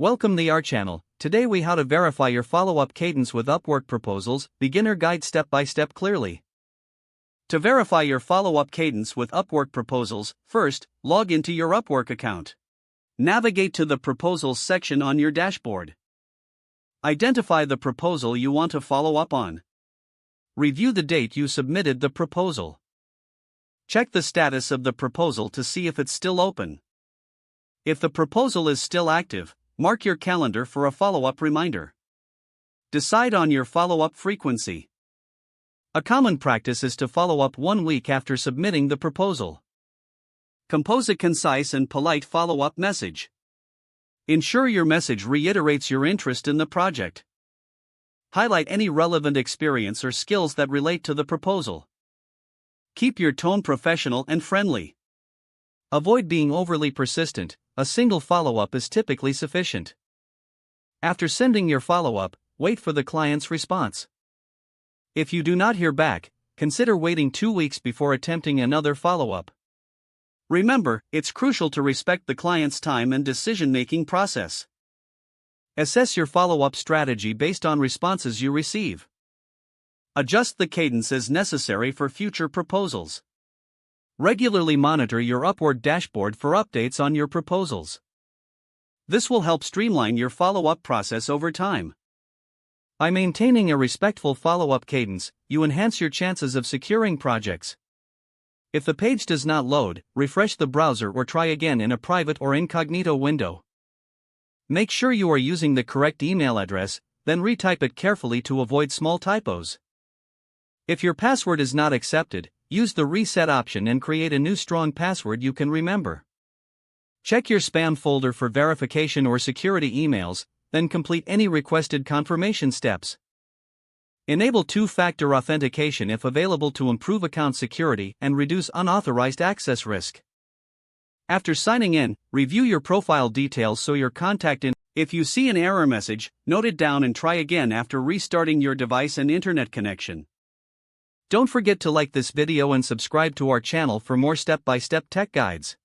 Welcome to our channel. Today we how to verify your follow-up cadence with Upwork proposals, beginner guide step by step clearly. To verify your follow-up cadence with Upwork proposals, first, log into your Upwork account. Navigate to the proposals section on your dashboard. Identify the proposal you want to follow up on. Review the date you submitted the proposal. Check the status of the proposal to see if it's still open. If the proposal is still active, mark your calendar for a follow-up reminder. Decide on your follow-up frequency. A common practice is to follow up 1 week after submitting the proposal. Compose a concise and polite follow-up message. Ensure your message reiterates your interest in the project. Highlight any relevant experience or skills that relate to the proposal. Keep your tone professional and friendly. Avoid being overly persistent. A single follow-up is typically sufficient. After sending your follow-up, wait for the client's response. If you do not hear back, consider waiting 2 weeks before attempting another follow-up. Remember, it's crucial to respect the client's time and decision-making process. Assess your follow-up strategy based on responses you receive. Adjust the cadence as necessary for future proposals. Regularly monitor your Upwork dashboard for updates on your proposals. This will help streamline your follow-up process over time. By maintaining a respectful follow-up cadence, you enhance your chances of securing projects. If the page does not load, refresh the browser or try again in a private or incognito window. Make sure you are using the correct email address, then retype it carefully to avoid small typos. If your password is not accepted, use the reset option and create a new strong password you can remember. Check your spam folder for verification or security emails, then complete any requested confirmation steps. Enable two-factor authentication if available to improve account security and reduce unauthorized access risk. After signing in, review your profile details so your contact info. If you see an error message, note it down and try again after restarting your device and internet connection. Don't forget to like this video and subscribe to our channel for more step-by-step tech guides.